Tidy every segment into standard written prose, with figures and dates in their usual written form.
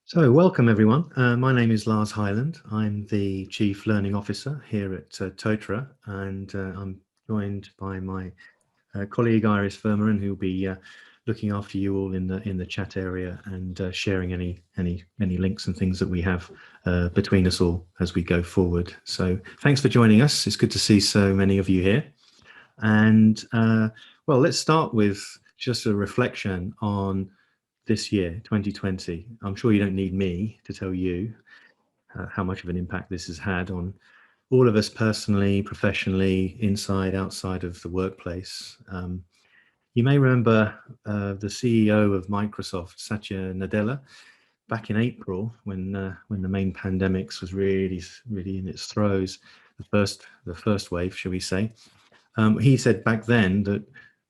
So, welcome everyone. My name is Lars Hyland. I'm the Chief Learning Officer here at Totra, and I'm joined by my colleague Iris Vermeeren, who will be looking after you all in the chat area and sharing any links and things that we have between us all as we go forward. So, thanks for joining us. It's good to see so many of you here. And well, let's start with just a reflection on this year, 2020. I'm sure you don't need me to tell you how much of an impact this has had on all of us personally, professionally, inside, outside of the workplace. You may remember the CEO of Microsoft, Satya Nadella, back in April when the main pandemics was really in its throes, the first wave, shall we say. He said back then that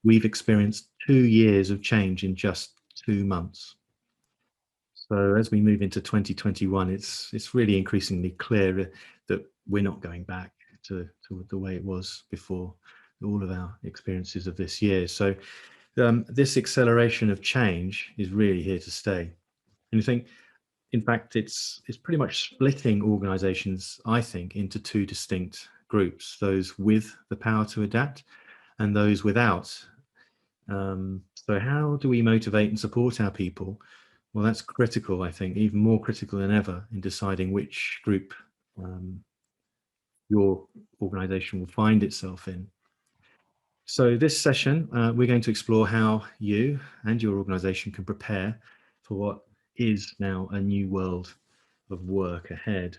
we've experienced 2 years of change in just 2 months. So as we move into 2021, it's really increasingly clear that we're not going back to the way it was before all of our experiences of this year. So this acceleration of change is really here to stay. And you think, in fact, it's pretty much splitting organizations, I think, into two distinct groups: those with the power to adapt and those without. So how do we motivate and support our people? Well, that's critical, I think, even more critical than ever in deciding which group your organization will find itself in. So this session, we're going to explore how you and your organization can prepare for what is now a new world of work ahead.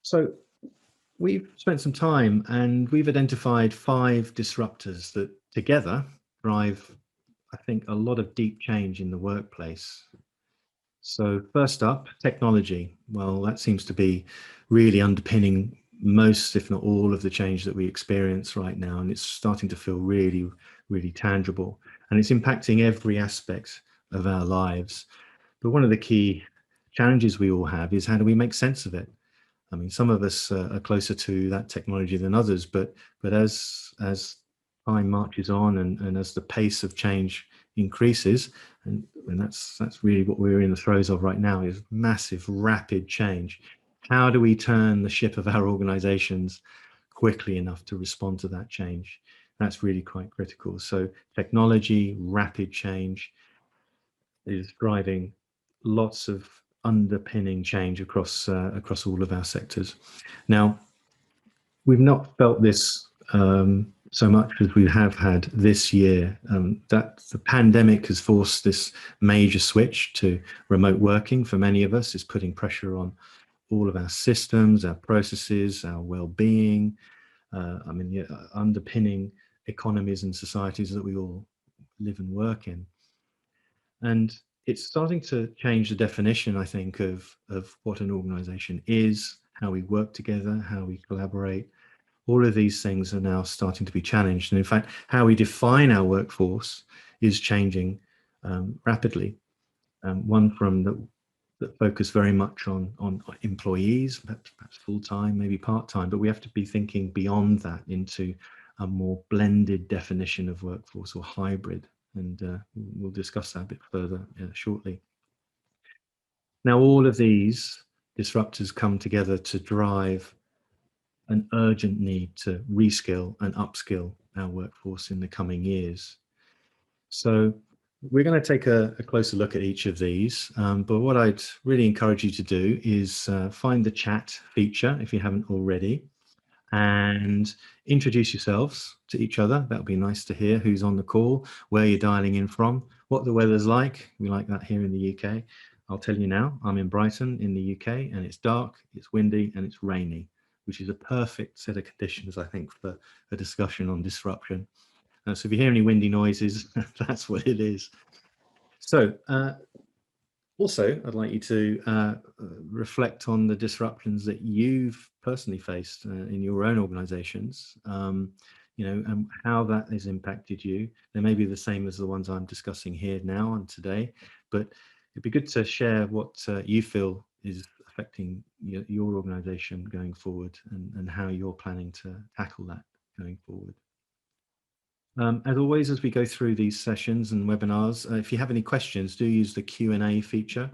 So we've spent some time and we've identified 5 disruptors that together drive, I think, a lot of deep change in the workplace. So first up, technology. Well, that seems to be really underpinning most, if not all, of the change that we experience right now. And it's starting to feel really, really tangible. And it's impacting every aspect of our lives. But one of the key challenges we all have is how do we make sense of it? I mean, some of us are closer to that technology than others, but as time marches on and as the pace of change increases, and that's really what we're in the throes of right now, is massive, rapid change. How do we turn the ship of our organizations quickly enough to respond to that change? That's really quite critical. So technology, rapid change is driving lots of underpinning change across all of our sectors. Now, we've not felt this so much as we have had this year. That the pandemic has forced this major switch to remote working for many of us. Is putting pressure on all of our systems, our processes, our well-being. Underpinning economies and societies that we all live and work in. And it's starting to change the definition, I think, of what an organization is, how we work together, how we collaborate. All of these things are now starting to be challenged. And in fact, how we define our workforce is changing rapidly. One that focus very much on employees, perhaps full-time, maybe part-time, but we have to be thinking beyond that into a more blended definition of workforce, or hybrid. And we'll discuss that a bit further shortly. Now, all of these disruptors come together to drive an urgent need to reskill and upskill our workforce in the coming years. So we're going to take a closer look at each of these, but what I'd really encourage you to do is find the chat feature if you haven't already, and introduce yourselves to each other. That would be nice to hear who's on the call, where you're dialing in from, what the weather's like. We like that here in the UK. I'll tell you now, I'm in Brighton in the UK, and it's dark, it's windy, and it's rainy, which is a perfect set of conditions, I think, for a discussion on disruption. So if you hear any windy noises, that's what it is. So also, I'd like you to reflect on the disruptions that you've personally faced in your own organizations, and how that has impacted you. They may be the same as the ones I'm discussing here now and today, but it'd be good to share what you feel is affecting your organization going forward, and how you're planning to tackle that going forward. As always, as we go through these sessions and webinars, if you have any questions, do use the Q&A feature.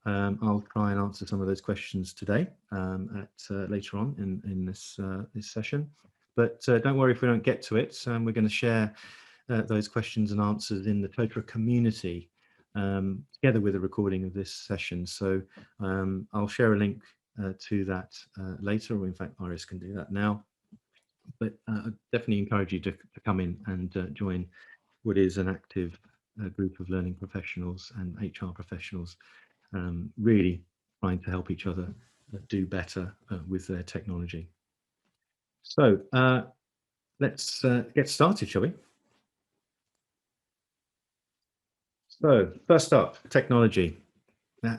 I'll try and answer some of those questions today later on in this session. But don't worry if we don't get to it. We're going to share those questions and answers in the TOTRA community together with a recording of this session. So I'll share a link to that later, or in fact, Iris can do that now. But I definitely encourage you to come in and join what is an active group of learning professionals and HR professionals, really trying to help each other do better with their technology. So let's get started, shall we? So first up, technology.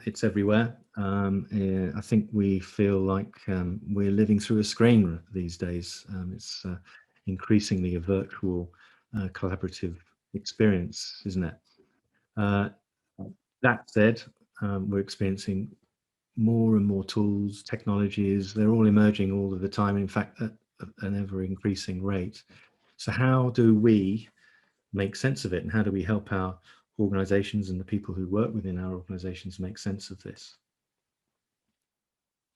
It's everywhere. I think we feel like we're living through a screen these days. It's increasingly a virtual collaborative experience, isn't it? That said, we're experiencing more and more tools, technologies, they're all emerging all of the time, in fact, at an ever increasing rate. So how do we make sense of it, and how do we help our organizations and the people who work within our organizations make sense of this?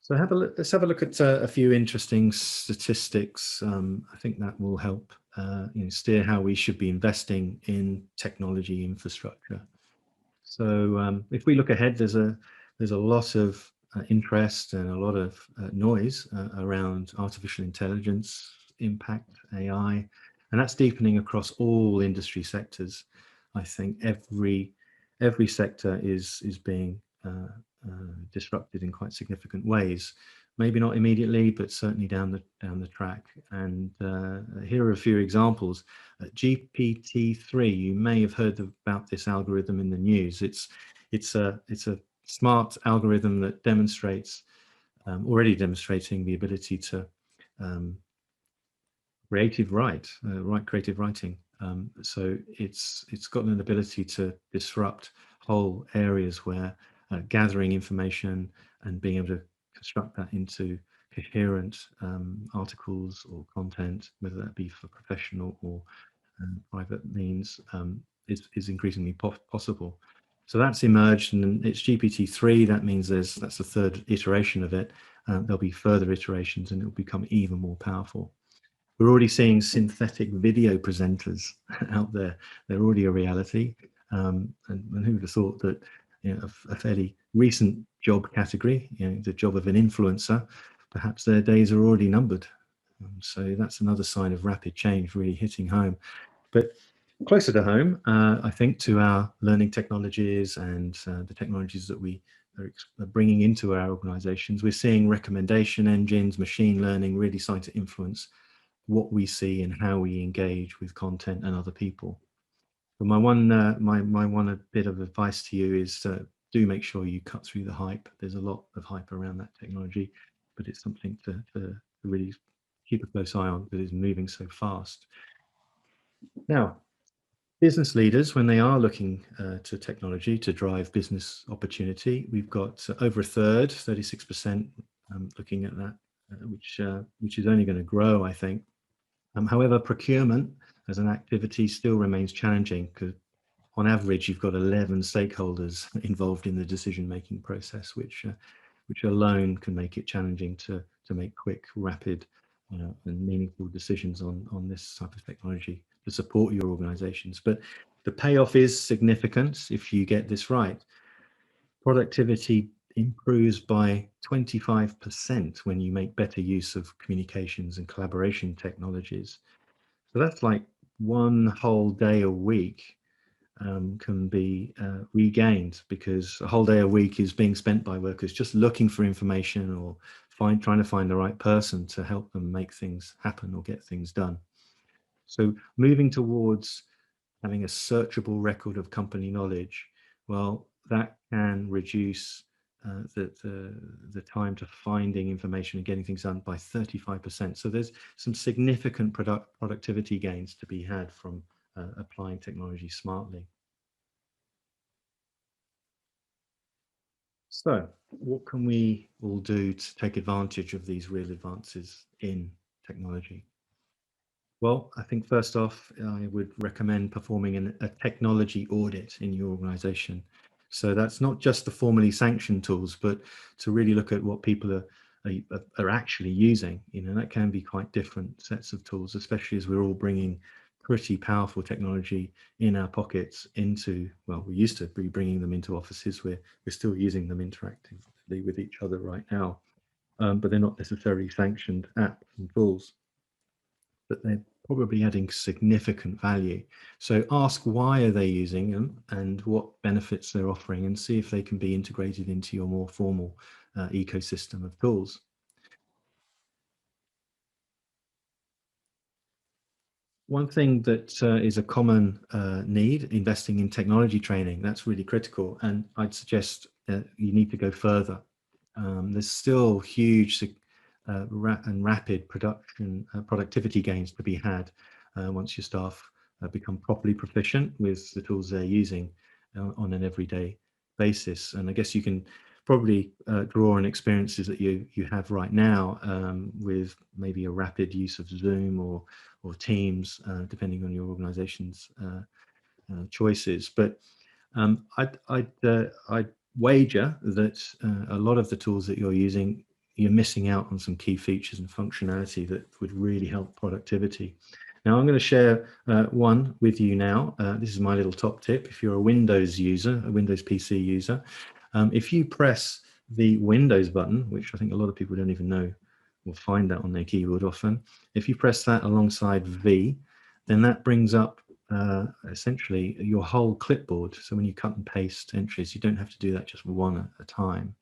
So let's have a look at a few interesting statistics. I think that will help steer how we should be investing in technology infrastructure. So if we look ahead, there's a lot of interest and a lot of noise around artificial intelligence, impact, AI, and that's deepening across all industry sectors. I think every sector is being disrupted in quite significant ways. Maybe not immediately, but certainly down the track. And here are a few examples. GPT-3, you may have heard about this algorithm in the news. It's a smart algorithm that demonstrates, already demonstrating the ability to write creative writing. So it's got an ability to disrupt whole areas where gathering information and being able to construct that into coherent articles or content, whether that be for professional or private means, is increasingly possible. So that's emerged, and it's GPT-3. That means that's the third iteration of it. There'll be further iterations, and it'll become even more powerful. We're already seeing synthetic video presenters out there. They're already a reality. And who would have thought that a fairly recent job category, the job of an influencer, perhaps their days are already numbered. So that's another sign of rapid change really hitting home. But closer to home, I think, to our learning technologies and the technologies that we are bringing into our organizations, we're seeing recommendation engines, machine learning really starting to influence what we see and how we engage with content and other people. But my one bit of advice to you is do make sure you cut through the hype. There's a lot of hype around that technology, but it's something to really keep a close eye on because it's moving so fast. Now, business leaders, when they are looking to technology to drive business opportunity, we've got over a third, 36%, looking at that, which is only going to grow, I think. However, procurement as an activity still remains challenging because on average, you've got 11 stakeholders involved in the decision-making process, which alone can make it challenging to make quick, rapid, and meaningful decisions on this type of technology to support your organizations. But the payoff is significant if you get this right. Productivity improves by 25% when you make better use of communications and collaboration technologies. So that's like one whole day a week can be regained, because a whole day a week is being spent by workers just looking for information or trying to find the right person to help them make things happen or get things done. So moving towards having a searchable record of company knowledge, well, that can reduce the time to finding information and getting things done by 35%. So there's some significant productivity gains to be had from applying technology smartly. So what can we all do to take advantage of these real advances in technology? Well, I think first off, I would recommend performing a technology audit in your organization. So that's not just the formally sanctioned tools, but to really look at what people are actually using. You know, that can be quite different sets of tools, especially as we're all bringing pretty powerful technology in our pockets into, well, we used to be bringing them into offices. We're still using them interactively with each other right now, but they're not necessarily sanctioned apps and tools, but they're probably adding significant value. So ask why are they using them and what benefits they're offering, and see if they can be integrated into your more formal ecosystem of tools. One thing that is a common need, investing in technology training, that's really critical. And I'd suggest you need to go further. There's still huge and rapid productivity gains to be had once your staff become properly proficient with the tools they're using on an everyday basis. And I guess you can probably draw on experiences that you have right now with maybe a rapid use of Zoom or Teams, depending on your organization's choices. But I'd wager that a lot of the tools that you're using, you're missing out on some key features and functionality that would really help productivity. Now, I'm going to share one with you now. This is my little top tip. If you're a Windows user, a Windows PC user, if you press the Windows button, which I think a lot of people don't even know will find that on their keyboard often, if you press that alongside V, then that brings up essentially your whole clipboard. So when you cut and paste entries, you don't have to do that just one at a time.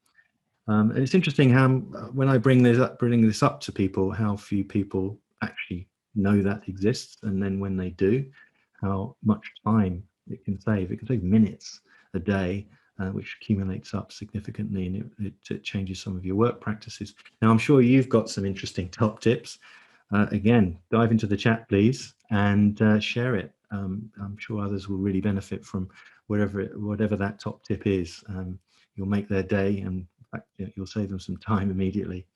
And it's interesting how when I bring this up to people, how few people actually know that exists, and then when they do, how much time it can save. It can save minutes a day, which accumulates up significantly, and it changes some of your work practices. Now, I'm sure you've got some interesting top tips. Again, dive into the chat, please, and share it. I'm sure others will really benefit from whatever that top tip is. You'll make their day, and in fact, you'll save them some time immediately.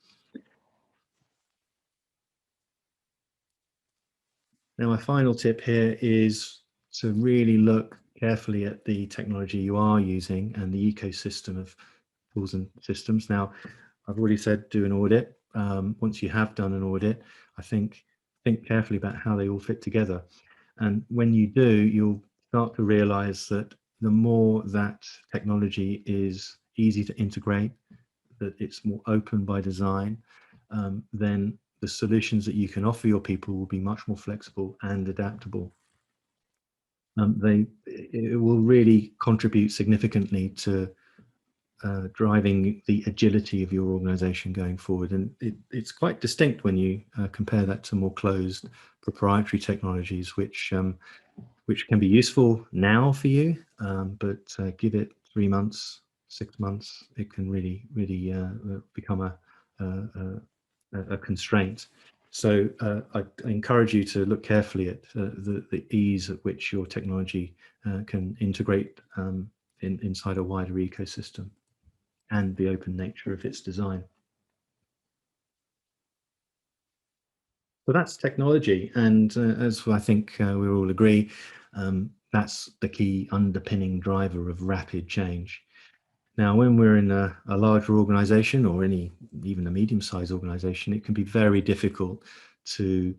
Now, my final tip here is to really look carefully at the technology you are using and the ecosystem of tools and systems. Now, I've already said do an audit. Once you have done an audit, I think carefully about how they all fit together. And when you do, you'll start to realize that the more that technology is easy to integrate, that it's more open by design, then the solutions that you can offer your people will be much more flexible and adaptable. It will really contribute significantly to driving the agility of your organization going forward. And it's quite distinct when you compare that to more closed proprietary technologies, which can be useful now for you, but give it 3 months, 6 months, it can really become a constraint. So I encourage you to look carefully at the ease at which your technology can integrate inside a wider ecosystem, and the open nature of its design. So that's technology, and as I think we all agree, that's the key underpinning driver of rapid change. Now, when we're in a larger organization, or even a medium-sized organization, it can be very difficult to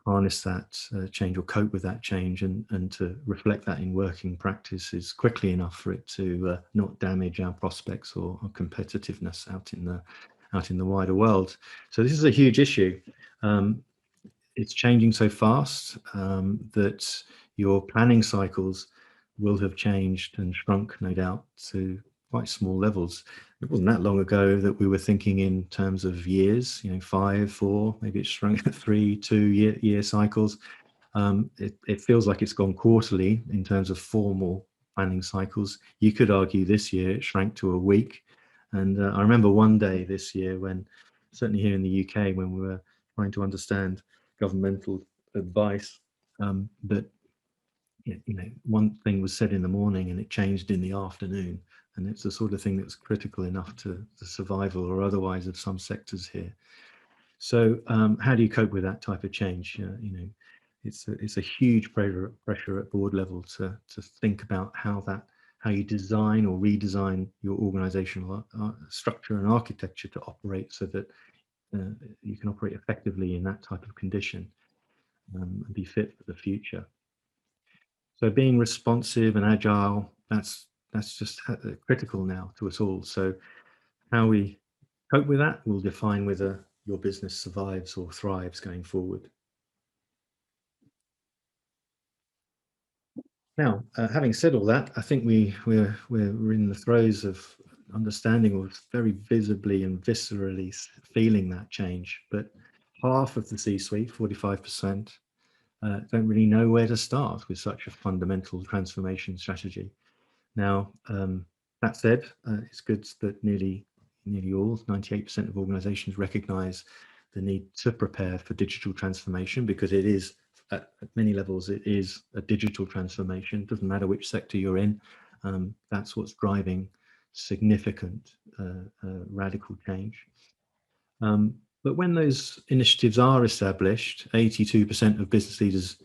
harness that change or cope with that change, and to reflect that in working practices quickly enough for it to not damage our prospects or competitiveness out in the wider world. So this is a huge issue. It's changing so fast that your planning cycles will have changed and shrunk, no doubt, to quite small levels. It wasn't that long ago that we were thinking in terms of years, 5, 4, maybe it's shrunk to 3, 2 year cycles. It feels like it's gone quarterly in terms of formal planning cycles. You could argue this year it shrank to a week. And I remember one day this year when, certainly here in the UK, when we were trying to understand governmental advice, that one thing was said in the morning and it changed in the afternoon, and it's the sort of thing that's critical enough to the survival or otherwise of some sectors here. So how do you cope with that type of change? it's a huge pressure at board level to think about how you design or redesign your organizational structure and architecture to operate so that you can operate effectively in that type of condition, and be fit for the future. So being responsive and agile, that's just critical now to us all. So how we cope with that will define whether your business survives or thrives going forward. Now, having said all that, I think we're in the throes of understanding, or very visibly and viscerally feeling that change. But half of the C-suite, 45%, don't really know where to start with such a fundamental transformation strategy. Now, that said, it's good that nearly all, 98% of organizations recognize the need to prepare for digital transformation, because it is, at many levels, it is a digital transformation. It doesn't matter which sector you're in. That's what's driving significant radical change. But when those initiatives are established, 82% of business leaders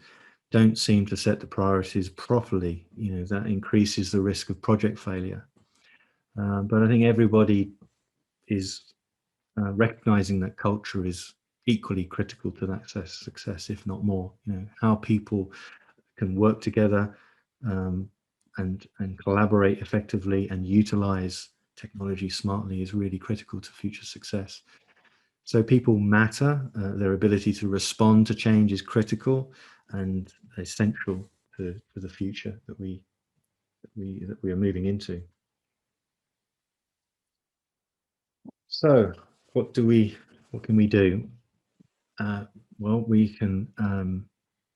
don't seem to set the priorities properly. That increases the risk of project failure. But I think everybody is recognizing that culture is equally critical to that success, if not more. How people can work together and collaborate effectively and utilize technology smartly is really critical to future success. So people matter. Their ability to respond to change is critical and essential to the future that we are moving into. So what can we do? Well, we can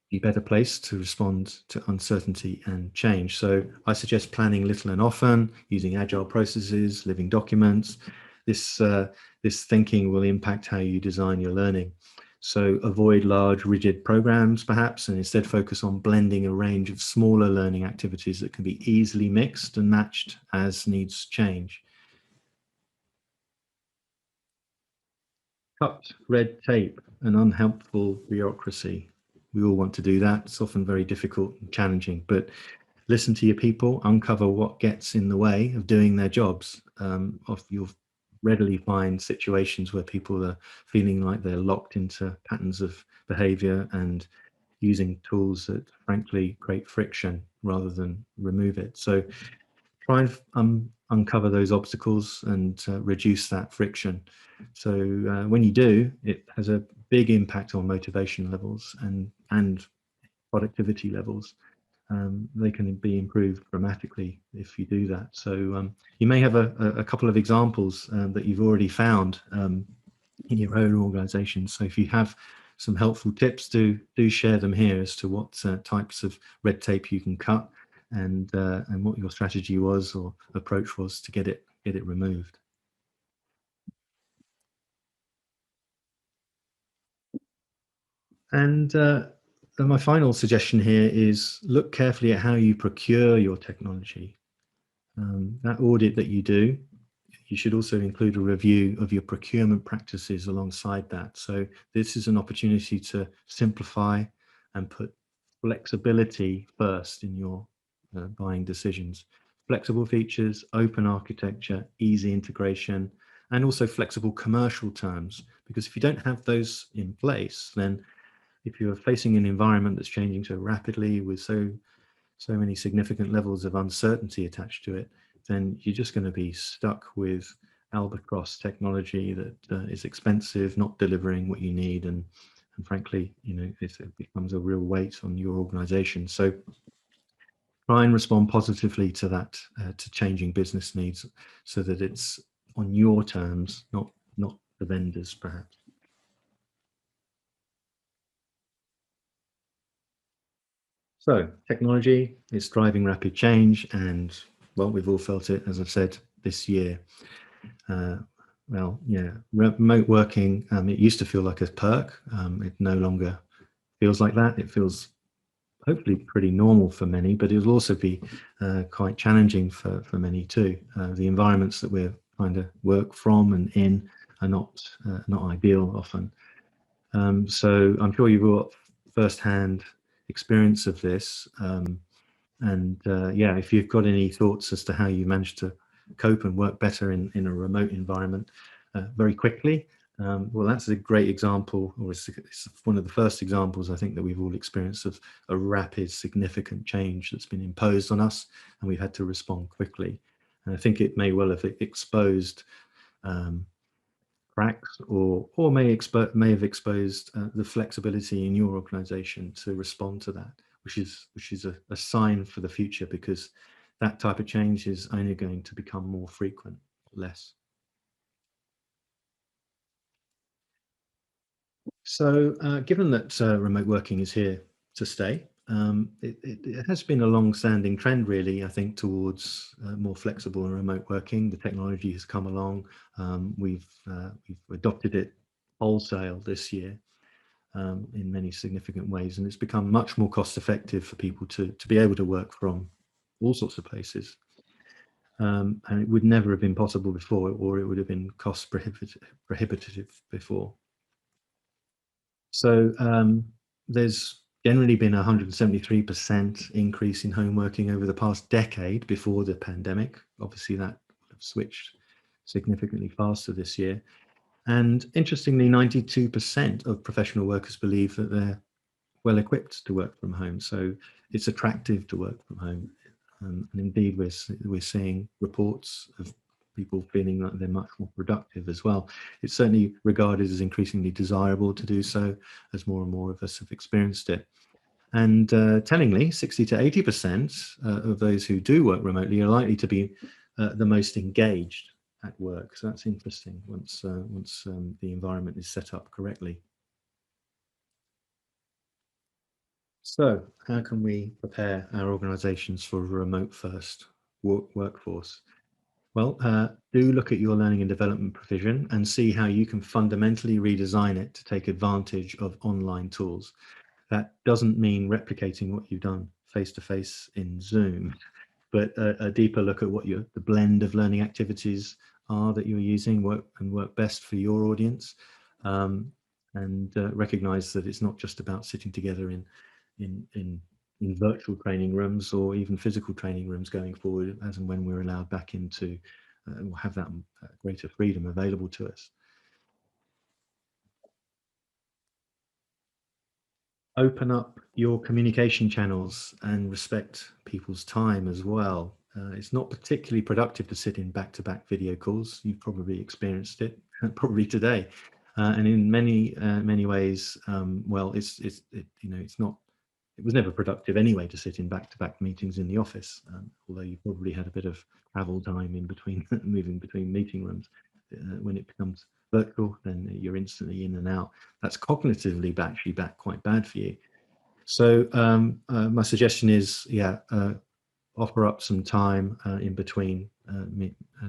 be better placed to respond to uncertainty and change. So I suggest planning little and often, using agile processes, living documents. This thinking will impact how you design your learning. So avoid large, rigid programs, perhaps, and instead focus on blending a range of smaller learning activities that can be easily mixed and matched as needs change. Cut red tape and unhelpful bureaucracy. We all want to do that. It's often very difficult and challenging, but listen to your people, uncover what gets in the way of doing their jobs. You'll readily find situations where people are feeling like they're locked into patterns of behavior and using tools that frankly create friction rather than remove it. So try and uncover those obstacles and reduce that friction. So when you do, it has a big impact on motivation levels and productivity levels. They can be improved dramatically if you do that. So you may have a couple of examples that you've already found in your own organization. So if you have some helpful tips, do share them here as to what types of red tape you can cut and what your strategy was or approach was to get it removed. And my final suggestion here is look carefully at how you procure your technology. That audit that you do, you should also include a review of your procurement practices alongside that. So this is an opportunity to simplify and put flexibility first in your buying decisions. Flexible features, open architecture, easy integration, and also flexible commercial terms. Because if you don't have those in place, then if you're facing an environment that's changing so rapidly with so many significant levels of uncertainty attached to it, then you're just going to be stuck with albatross technology that is expensive, not delivering what you need, and frankly, it becomes a real weight on your organization. So try and respond positively to that, to changing business needs, so that it's on your terms, not the vendors, perhaps. So technology is driving rapid change, and well, we've all felt it, as I've said, this year. Well, yeah, remote working, it used to feel like a perk. It no longer feels like that. It feels hopefully pretty normal for many, but it will also be quite challenging for many too. The environments that we're trying to work from and in are not ideal often. So I'm sure you've got firsthand experience of this. Yeah, if you've got any thoughts as to how you managed to cope and work better in a remote environment very quickly, well, that's a great example, or it's one of the first examples I think that we've all experienced of a rapid, significant change that's been imposed on us, and we've had to respond quickly. And I think it may well have exposed um, cracks, or may have exposed the flexibility in your organization to respond to that, which is a sign for the future, because that type of change is only going to become more frequent, less. So, given that remote working is here to stay, it has been a long-standing trend, really, I think, towards more flexible and remote working. The technology has come along. We've adopted it wholesale this year in many significant ways, and it's become much more cost-effective for people to be able to work from all sorts of places. And it would never have been possible before, or it would have been cost prohibitive before. So there's generally been a 173% increase in home working over the past decade before the pandemic. Obviously, that switched significantly faster this year. And interestingly, 92% of professional workers believe that they're well equipped to work from home. So it's attractive to work from home. And indeed, we're seeing reports of people feeling that they're much more productive as well. It's certainly regarded as increasingly desirable to do so, as more and more of us have experienced it. And tellingly, 60 to 80% of those who do work remotely are likely to be the most engaged at work. So that's interesting once the environment is set up correctly. So how can we prepare our organizations for a remote first workforce? Well, do look at your learning and development provision and see how you can fundamentally redesign it to take advantage of online tools. That doesn't mean replicating what you've done face to face in Zoom, but a deeper look at what the blend of learning activities are that you're using work best for your audience, and recognize that it's not just about sitting together in in in virtual training rooms or even physical training rooms going forward, as and when we're allowed back into or have that greater freedom available to us. Open up your communication channels and respect people's time as well. It's not particularly productive to sit in back-to-back video calls. You've probably experienced it, probably today, and in many ways, well, it's not. It was never productive anyway to sit in back-to-back meetings in the office, although you probably had a bit of travel time in between, moving between meeting rooms. When it becomes virtual, then you're instantly in and out. That's cognitively actually quite bad for you. So my suggestion is, yeah, offer up some time in between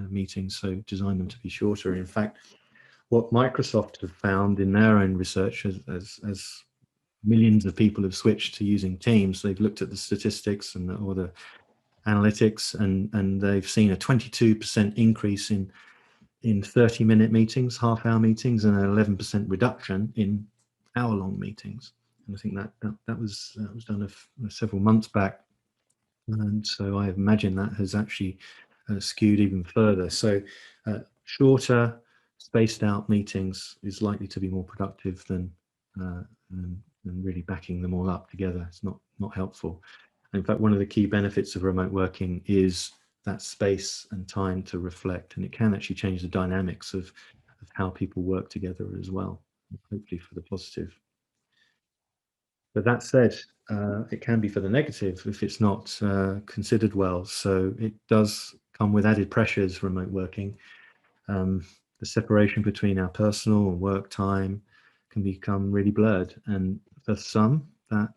meetings. So design them to be shorter. In fact, what Microsoft have found in their own research, as millions of people have switched to using Teams, they've looked at the statistics or the analytics, and they've seen a 22% increase in 30-minute meetings, half-hour meetings, and an 11% reduction in hour-long meetings. And I think that was done several months back, and so I imagine that has actually skewed even further. So shorter, spaced-out meetings is likely to be more productive than really backing them all up together. It's not helpful. In fact, one of the key benefits of remote working is that space and time to reflect, and it can actually change the dynamics of how people work together as well, hopefully for the positive. But that said, it can be for the negative if it's not considered well. So it does come with added pressures, remote working. The separation between our personal and work time can become really blurred, and for some, that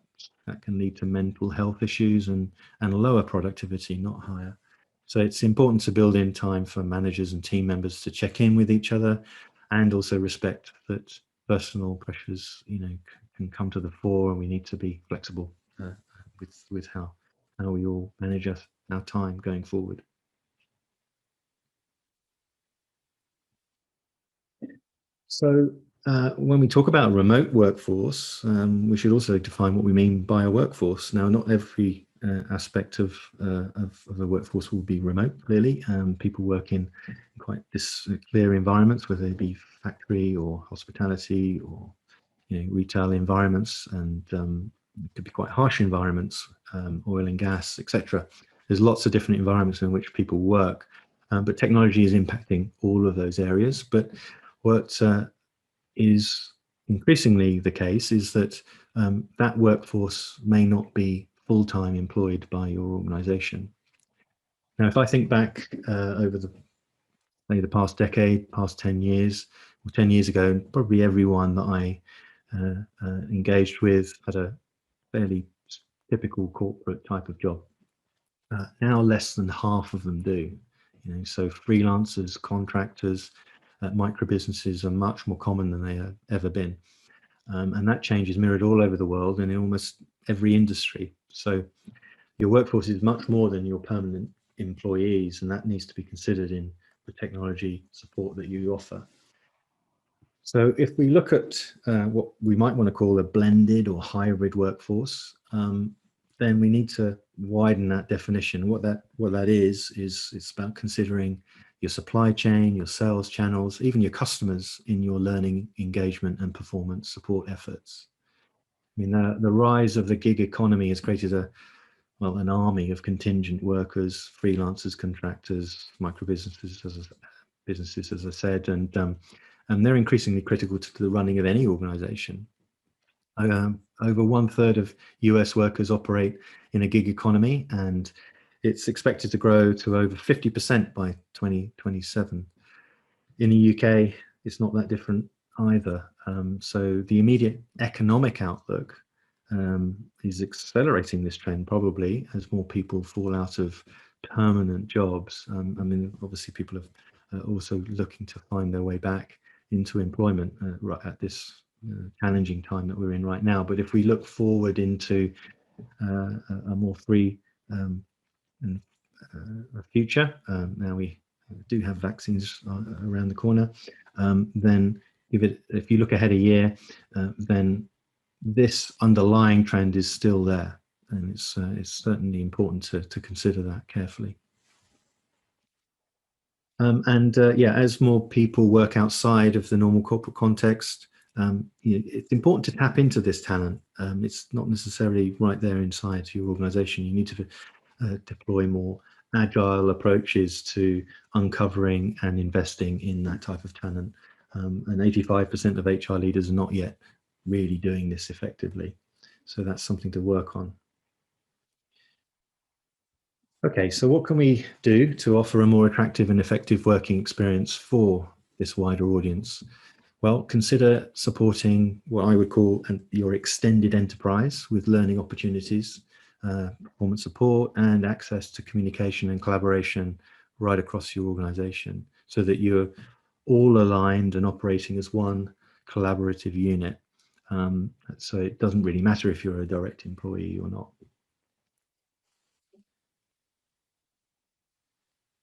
can lead to mental health issues and lower productivity, not higher. So it's important to build in time for managers and team members to check in with each other, and also respect that personal pressures, can come to the fore, and we need to be flexible with how we all manage our time going forward. So When we talk about a remote workforce, we should also define what we mean by a workforce. Now, not every aspect of a workforce will be remote, clearly. People work in quite clear environments, whether they be factory or hospitality or retail environments, and it could be quite harsh environments, oil and gas, etc. There's lots of different environments in which people work, but technology is impacting all of those areas. But what is increasingly the case is that that workforce may not be full-time employed by your organization. Now, if I think back over maybe the past decade, past 10 years, or 10 years ago, probably everyone that I engaged with had a fairly typical corporate type of job. Now less than half of them do. So freelancers, contractors, micro businesses are much more common than they have ever been. And that change is mirrored all over the world and in almost every industry. So your workforce is much more than your permanent employees, and that needs to be considered in the technology support that you offer. So if we look at what we might want to call a blended or hybrid workforce, then we need to widen that definition. What that is it's about considering your supply chain, your sales channels, even your customers in your learning, engagement, and performance support efforts. I mean, the rise of the gig economy has created an army of contingent workers, freelancers, contractors, micro businesses, as I said, and they're increasingly critical to the running of any organization. Over 1/3 of US workers operate in a gig economy, and it's expected to grow to over 50% by 2027. In the UK, it's not that different either. So the immediate economic outlook is accelerating this trend, probably as more people fall out of permanent jobs. I mean, obviously people are also looking to find their way back into employment right at this challenging time that we're in right now. But if we look forward into a more free and a future, now we do have vaccines around the corner, then if you look ahead a year, then this underlying trend is still there, and it's certainly important to consider that carefully. As more people work outside of the normal corporate context, it's important to tap into this talent. It's not necessarily right there inside your organization. You need to deploy more agile approaches to uncovering and investing in that type of talent. And 85% of HR leaders are not yet really doing this effectively. So that's something to work on. Okay, so what can we do to offer a more attractive and effective working experience for this wider audience? Well, consider supporting what I would call your extended enterprise with learning opportunities, performance support, and access to communication and collaboration right across your organization, so that you're all aligned and operating as one collaborative unit. So it doesn't really matter if you're a direct employee or not.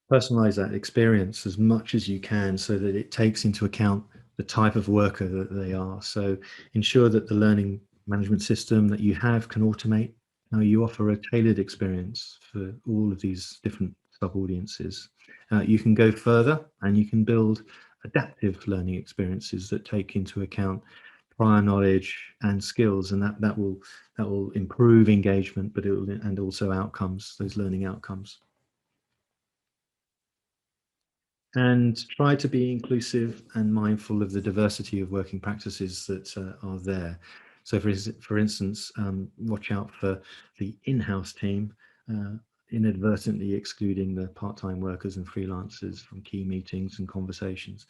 Personalize that experience as much as you can so that it takes into account the type of worker that they are. So ensure that the learning management system that you have can automate how you offer a tailored experience for all of these different sub-audiences. You can go further and you can build adaptive learning experiences that take into account prior knowledge and skills, and that will improve engagement, but and also outcomes, those learning outcomes. And try to be inclusive and mindful of the diversity of working practices that are there. So for instance, watch out for the in-house team inadvertently excluding the part-time workers and freelancers from key meetings and conversations.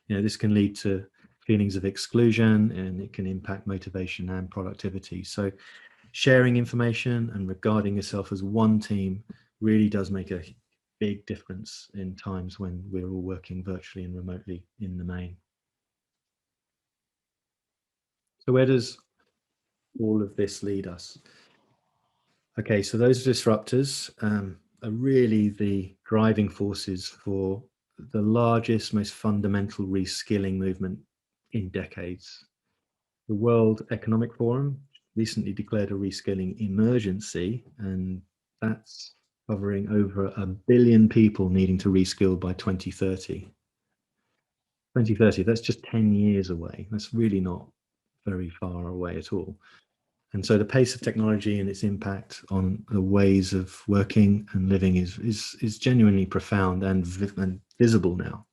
This can lead to feelings of exclusion, and it can impact motivation and productivity. So sharing information and regarding yourself as one team really does make a big difference in times when we're all working virtually and remotely in the main. So where does all of this lead us? Okay, so those disruptors are really the driving forces for the largest, most fundamental reskilling movement in decades. The World Economic Forum recently declared a reskilling emergency, and that's covering over 1 billion people needing to reskill by 2030. 2030, that's just 10 years away. That's really not very far away at all. And so the pace of technology and its impact on the ways of working and living is genuinely profound and visible now.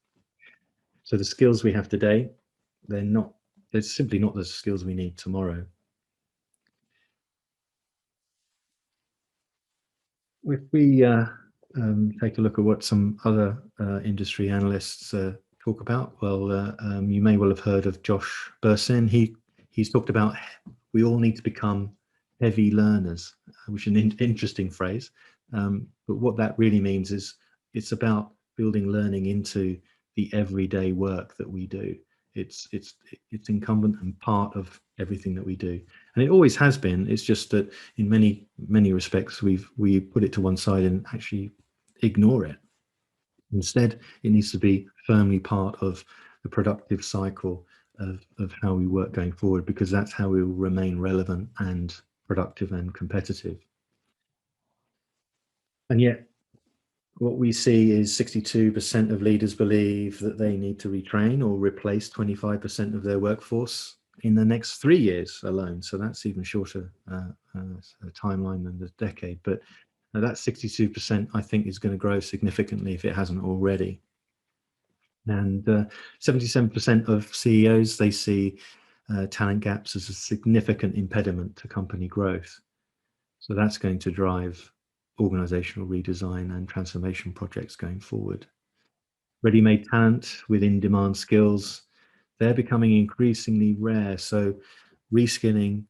So the skills we have today, they're simply not the skills we need tomorrow. If we take a look at what some other industry analysts talk about, well, you may well have heard of Josh Bersin. He's talked about we all need to become heavy learners, which is an interesting phrase. But what that really means is it's about building learning into the everyday work that we do. It's incumbent and part of everything that we do, and it always has been. It's just that in many respects we put it to one side and actually ignore it. Instead, it needs to be firmly part of the productive cycle of how we work going forward, because that's how we will remain relevant and productive and competitive. And yet, what we see is 62% of leaders believe that they need to retrain or replace 25% of their workforce in the next 3 years alone. So that's even shorter timeline than the decade. But that 62%, I think, is going to grow significantly if it hasn't already. And 77% of CEOs, they see talent gaps as a significant impediment to company growth. So that's going to drive organizational redesign and transformation projects going forward. Ready-made talent with in-demand skills, they're becoming increasingly rare. So reskilling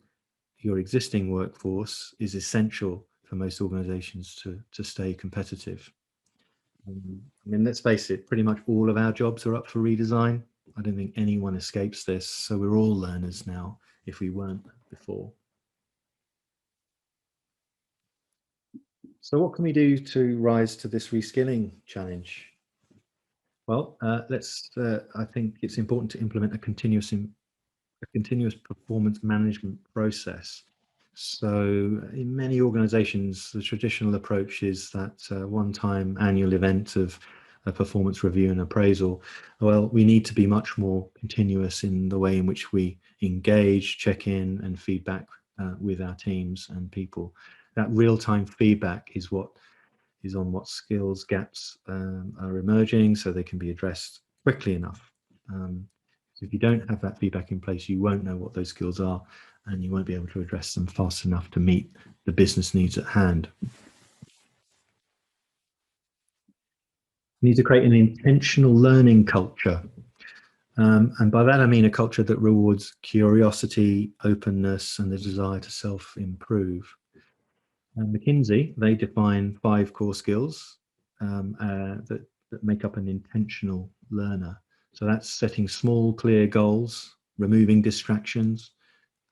your existing workforce is essential for most organizations to stay competitive. I mean, let's face it, pretty much all of our jobs are up for redesign. I don't think anyone escapes this. So we're all learners now if we weren't before. So what can we do to rise to this reskilling challenge? Well, I think it's important to implement a continuous performance management process. So in many organizations, the traditional approach is that one-time annual event of a performance review and appraisal. Well, we need to be much more continuous in the way in which we engage, check in, and feedback with our teams and people. That real-time feedback is what skills gaps are emerging, so they can be addressed quickly enough. So if you don't have that feedback in place, you won't know what those skills are, and you won't be able to address them fast enough to meet the business needs at hand. You need to create an intentional learning culture. And by that, I mean a culture that rewards curiosity, openness, and the desire to self-improve. McKinsey, they define 5 core skills that make up an intentional learner. So that's setting small, clear goals, removing distractions,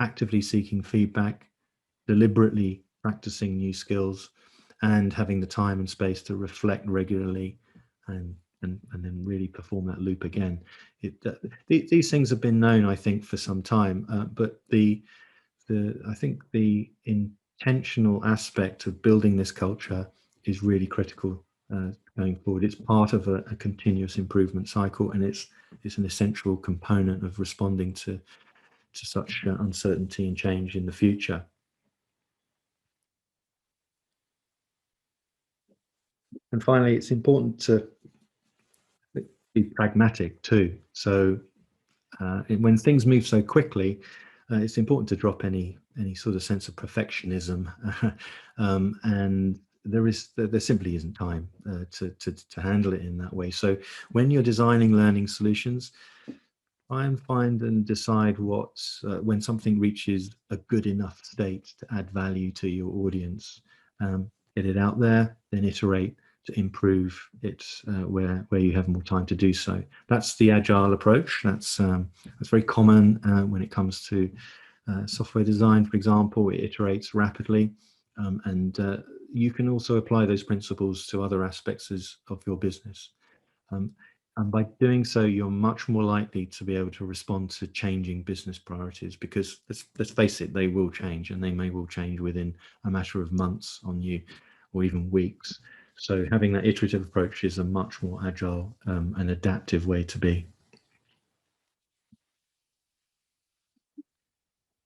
actively seeking feedback, deliberately practicing new skills, and having the time and space to reflect regularly and then really perform that loop again. These things have been known, I think, for some time, but I think the intentional aspect of building this culture is really critical going forward. It's part of a continuous improvement cycle, and it's an essential component of responding to such uncertainty and change in the future. And finally, it's important to be pragmatic too. So when things move so quickly, it's important to drop any sort of sense of perfectionism, and there simply isn't time to handle it in that way. So when you're designing learning solutions, try and find and decide when something reaches a good enough state to add value to your audience. Get it out there, then iterate to improve it where you have more time to do so. That's the agile approach. That's very common when it comes to software design, for example. It iterates rapidly, and you can also apply those principles to other aspects of your business. And by doing so, you're much more likely to be able to respond to changing business priorities, because let's face it, they will change, and they may well change within a matter of months on you, or even weeks. So having that iterative approach is a much more agile and adaptive way to be.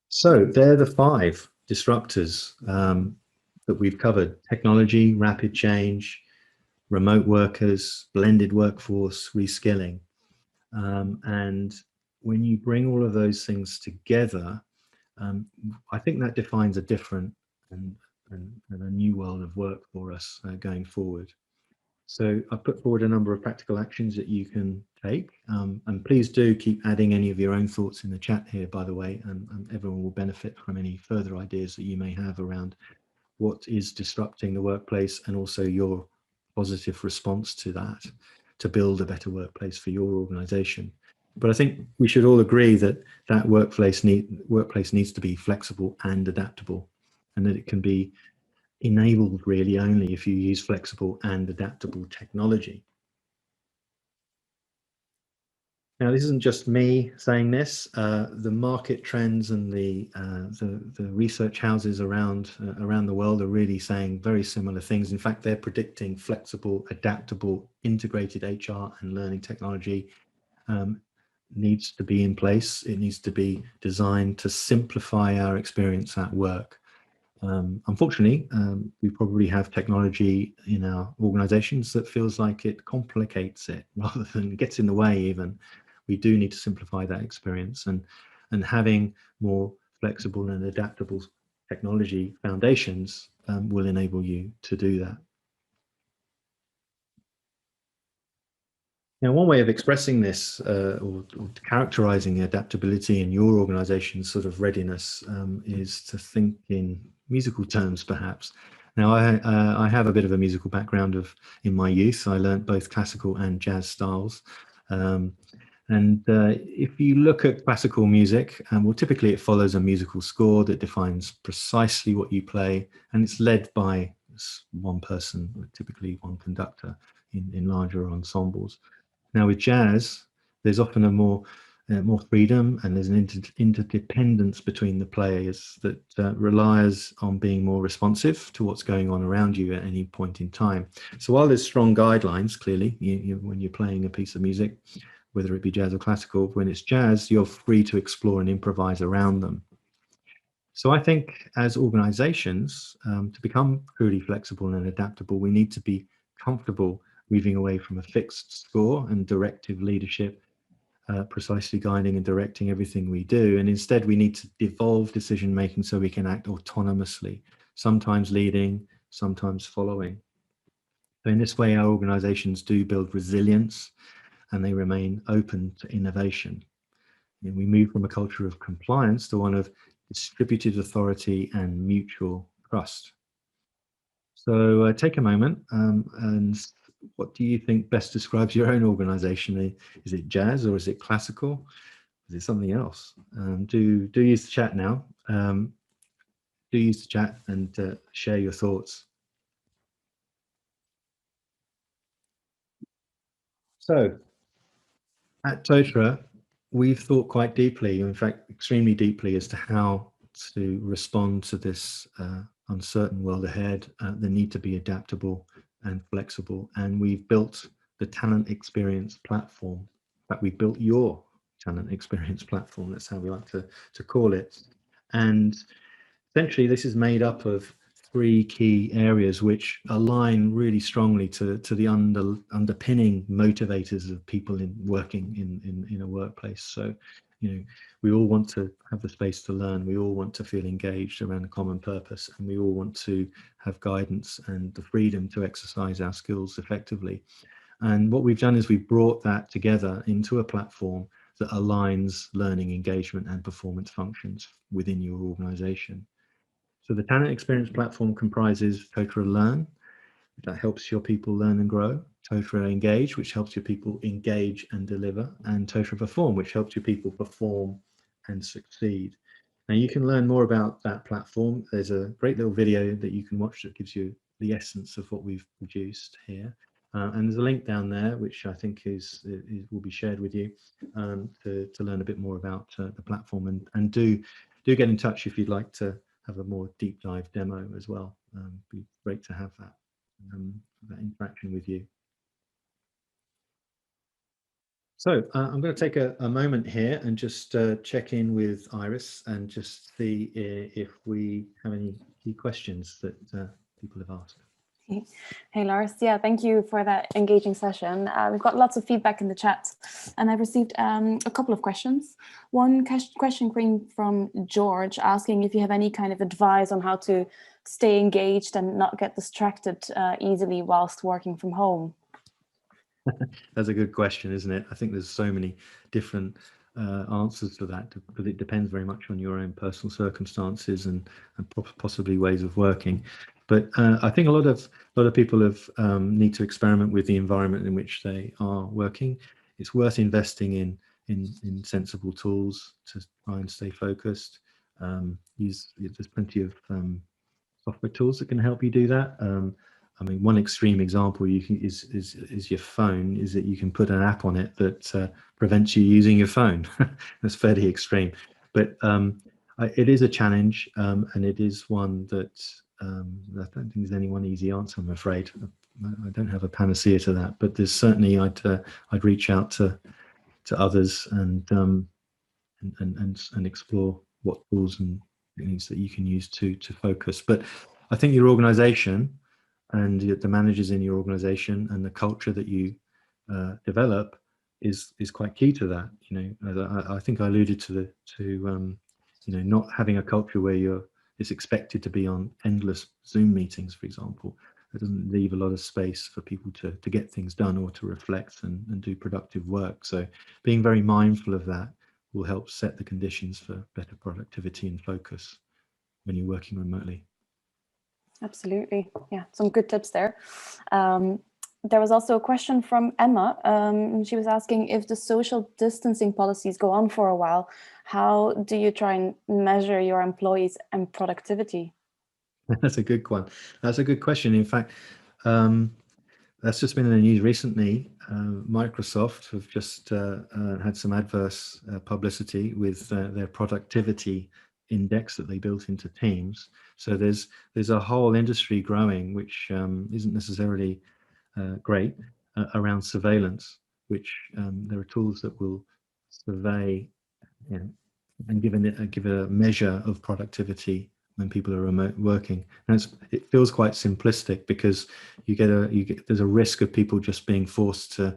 So they're the five disruptors that we've covered: technology, rapid change, remote workers, blended workforce, reskilling. And when you bring all of those things together, I think that defines a different and, and a new world of work for us going forward. So I've put forward a number of practical actions that you can take. And please do keep adding any of your own thoughts in the chat here, by the way, and everyone will benefit from any further ideas that you may have around what is disrupting the workplace, and also your positive response to that to build a better workplace for your organization. But I think we should all agree that that workplace needs to be flexible and adaptable, and that it can be enabled really only if you use flexible and adaptable technology. Now, this isn't just me saying this. The market trends and the research houses around the world are really saying very similar things. In fact, they're predicting flexible, adaptable, integrated HR and learning technology needs to be in place. It needs to be designed to simplify our experience at work. Unfortunately, we probably have technology in our organizations that feels like it complicates it rather than gets in the way even. We do need to simplify that experience, and having more flexible and adaptable technology foundations will enable you to do that. Now, one way of expressing this or characterizing the adaptability in your organization's sort of readiness is to think in musical terms, perhaps. Now, I have a bit of a musical background in my youth. I learned both classical and jazz styles. And if you look at classical music, well, typically it follows a musical score that defines precisely what you play, and it's led by one person, typically one conductor in larger ensembles. Now with jazz, there's often a more freedom, and there's an interdependence between the players that relies on being more responsive to what's going on around you at any point in time. So while there's strong guidelines, clearly, when you're playing a piece of music, whether it be jazz or classical, when it's jazz, you're free to explore and improvise around them. So I think as organizations, to become truly flexible and adaptable, we need to be comfortable moving away from a fixed score and directive leadership, precisely guiding and directing everything we do. And instead, we need to devolve decision making so we can act autonomously, sometimes leading, sometimes following. So in this way, our organizations do build resilience, and they remain open to innovation. And we move from a culture of compliance to one of distributed authority and mutual trust. So take a moment and what do you think best describes your own organization? Is it jazz, or is it classical? Is it something else? Do use the chat now. Do use the chat and share your thoughts. So at TOTRA, we've thought quite deeply, in fact, extremely deeply, as to how to respond to this uncertain world ahead, the need to be adaptable and flexible. And we've built the talent experience platform. In fact, we built your talent experience platform. That's how we like to call it. And essentially, this is made up of three key areas which align really strongly to the underpinning motivators of people working in a workplace. So, we all want to have the space to learn. We all want to feel engaged around a common purpose, and we all want to have guidance and the freedom to exercise our skills effectively. And what we've done is we've brought that together into a platform that aligns learning, engagement, and performance functions within your organization. So the talent experience platform comprises TOTRA Learn, that helps your people learn and grow; TOTRA Engage, which helps your people engage and deliver; and TOTRA Perform, which helps your people perform and succeed. Now you can learn more about that platform. There's a great little video that you can watch that gives you the essence of what we've produced here. And there's a link down there, which I think will be shared with you, to learn a bit more about the platform. And do get in touch if you'd like to have a more deep dive demo as well. Be great to have that interaction with you. So I'm going to take a moment here and just check in with Iris and just see if we have any key questions that people have asked. Hey Lars, yeah, thank you for that engaging session. We've got lots of feedback in the chat, and I've received a couple of questions. One question came from George asking if you have any kind of advice on how to stay engaged and not get distracted easily whilst working from home. That's a good question, isn't it? I think there's so many different answers to that, because it depends very much on your own personal circumstances and possibly ways of working. But I think a lot of people need to experiment with the environment in which they are working. It's worth investing in sensible tools to try and stay focused. There's plenty of software tools that can help you do that. I mean, one extreme example is your phone, is that you can put an app on it that prevents you using your phone. That's fairly extreme, but it is a challenge, and it is one that I don't think there's any one easy answer, I'm afraid. I don't have a panacea to that, but there's certainly I'd reach out to others and explore what tools and techniques that you can use to focus. But I think your organization and the managers in your organization and the culture that you develop is quite key to that. You know, I think I alluded to you know, not having a culture where it's expected to be on endless Zoom meetings, for example. That doesn't leave a lot of space for people to get things done or to reflect and do productive work. So being very mindful of that will help set the conditions for better productivity and focus when you're working remotely. Absolutely. Yeah, some good tips there. There was also a question from Emma. She was asking, if the social distancing policies go on for a while, how do you try and measure your employees and productivity? That's a good one. That's a good question. In fact, that's just been in the news recently. Microsoft have just had some adverse publicity with their productivity index that they built into Teams. So there's a whole industry growing, which isn't necessarily great, around surveillance, which there are tools that will survey, you know, and give a measure of productivity when people are remote working. And it feels quite simplistic, because there's a risk of people just being forced to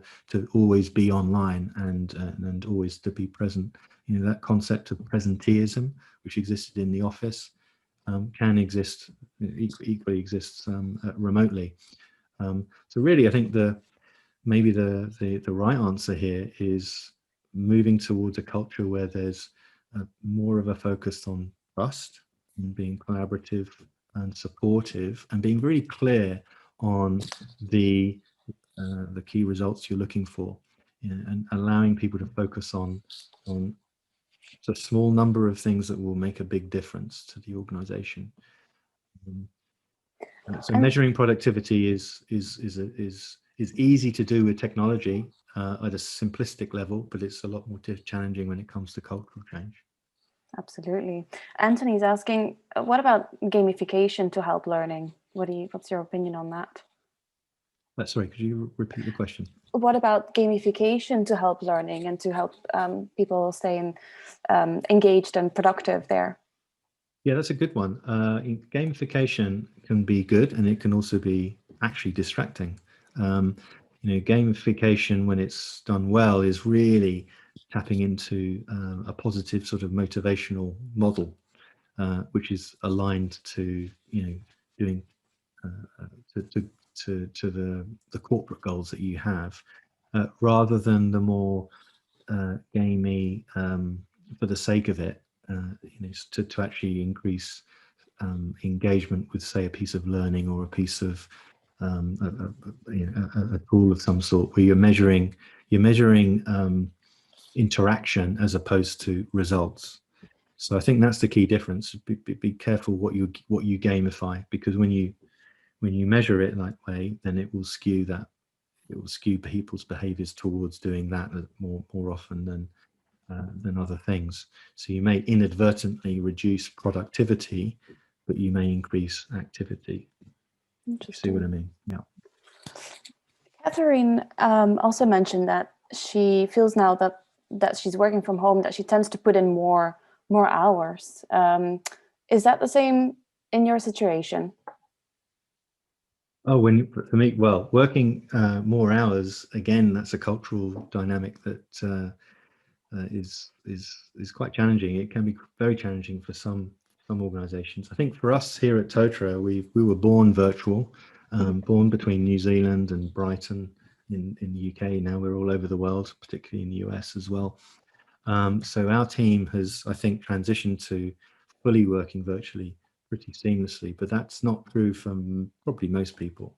always be online and always to be present. You know, that concept of presenteeism, which existed in the office, can exist, equally exists remotely. So really, I think maybe the right answer here is moving towards a culture where there's more of a focus on trust and being collaborative and supportive, and being very clear on the key results you're looking for, you know, and allowing people to focus on a small number of things that will make a big difference to the organization. So measuring productivity is easy to do with technology at a simplistic level, but it's a lot more challenging when it comes to cultural change. Absolutely. Anthony's asking, what about gamification to help learning? What's your opinion on that? Sorry, could you repeat the question? What about gamification to help learning and to help people stay engaged and productive there? Yeah, that's a good one. Gamification can be good, and it can also be actually distracting. You know, gamification, when it's done well, is really tapping into a positive sort of motivational model, which is aligned to, you know, doing to the corporate goals that you have, rather than the more gamey for the sake of it. You know, to actually increase engagement with, say, a piece of learning or a piece of a tool of some sort, where you're measuring interaction as opposed to results. So I think that's the key difference. Be careful what you gamify, because when you measure it that way, then it will skew that it will skew people's behaviors towards doing that more often than other things. So you may inadvertently reduce productivity, but you may increase activity. See what I mean? Yeah. Catherine also mentioned that she feels now that she's working from home, that she tends to put in more hours. Is that the same in your situation? Oh, for me, well, working more hours, again, that's a cultural dynamic that is quite challenging. It can be very challenging for some organizations. I think for us here at TOTRA, we were born virtual, born between New Zealand and Brighton in the UK. Now we're all over the world, particularly in the US as well. So our team has, I think, transitioned to fully working virtually pretty seamlessly, but that's not true from probably most people.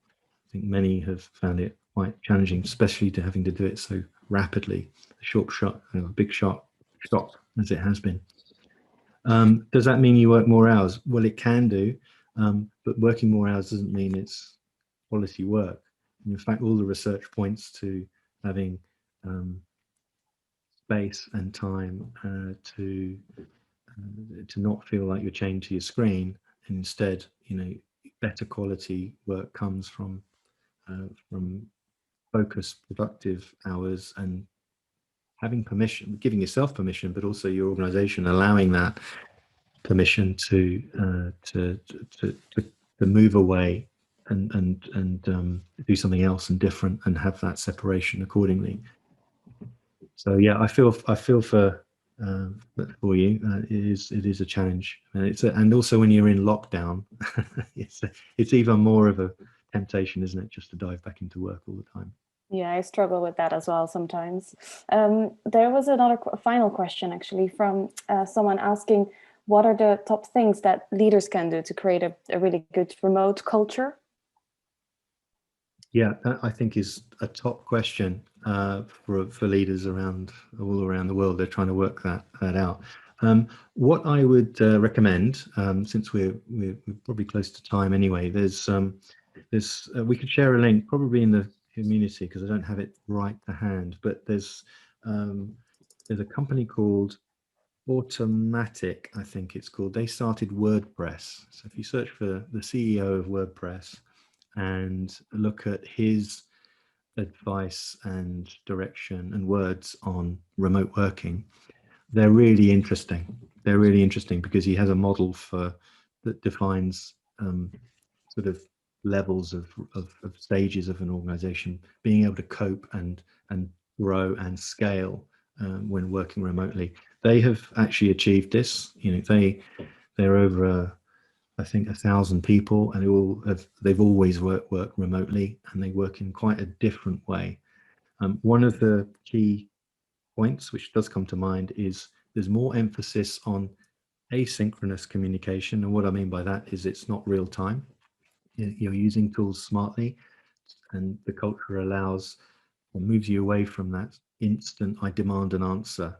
I think many have found it quite challenging, especially to having to do it so rapidly, a big shock as it has been. Does that mean you work more hours? Well, it can do, but working more hours doesn't mean it's quality work. And in fact, all the research points to having space and time to not feel like you're chained to your screen, and instead, better quality work comes from focused, productive hours, and having permission, giving yourself permission, but also your organization allowing that permission to move away and do something else and different, and have that separation accordingly. So yeah, I feel for you. It is a challenge, and and also when you're in lockdown, it's even more of a temptation, isn't it, just to dive back into work all the time. Yeah, I struggle with that as well sometimes. There was another final question actually from someone asking, what are the top things that leaders can do to create a really good remote culture? Yeah, that I think is a top question for leaders all around the world. They're trying to work that out. What I would recommend, since we're probably close to time anyway, we could share a link probably in the community because I don't have it right to hand. But there's a company called Automatic, I think it's called. They started WordPress. So if you search for the CEO of WordPress and look at his advice and direction and words on remote working, they're really interesting. They're really interesting because he has a model that defines sort of levels of stages of an organization being able to cope and grow and scale when working remotely. They have actually achieved this. They're over I think 1,000 people, and they've always worked remotely, and they work in quite a different way. One of the key points which does come to mind is there's more emphasis on asynchronous communication, and what I mean by that is it's not real time. You're using tools smartly, and the culture allows or moves you away from that instant I demand an answer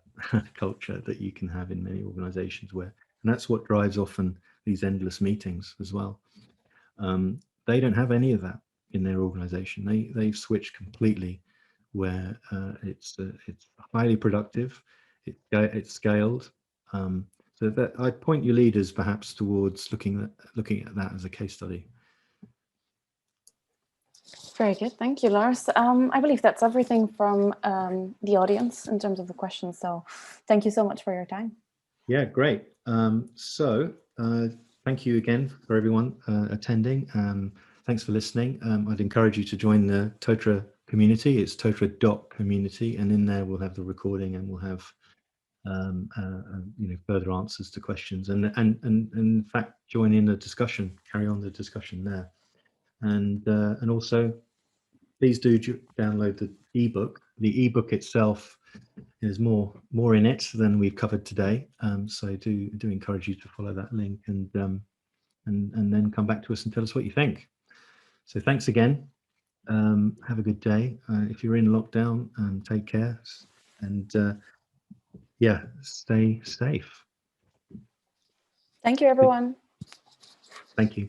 culture that you can have in many organizations and that's what drives often these endless meetings as well. They don't have any of that in their organization. They've switched completely where it's highly productive, it's scaled. So that I'd point your leaders perhaps towards looking at that as a case study. Very good. Thank you, Lars. I believe that's everything from the audience in terms of the questions. So thank you so much for your time. Yeah, great. Thank you again for everyone attending. Thanks for listening. I'd encourage you to join the TOTRA community. It's totra.community, and in there we'll have the recording and we'll have further answers to questions and in fact join in the discussion, carry on the discussion there. And also, please do download the ebook. The ebook itself is more in it than we've covered today. So I do encourage you to follow that link and then come back to us and tell us what you think. So thanks again. Have a good day. If you're in lockdown, take care and yeah, stay safe. Thank you, everyone. Thank you.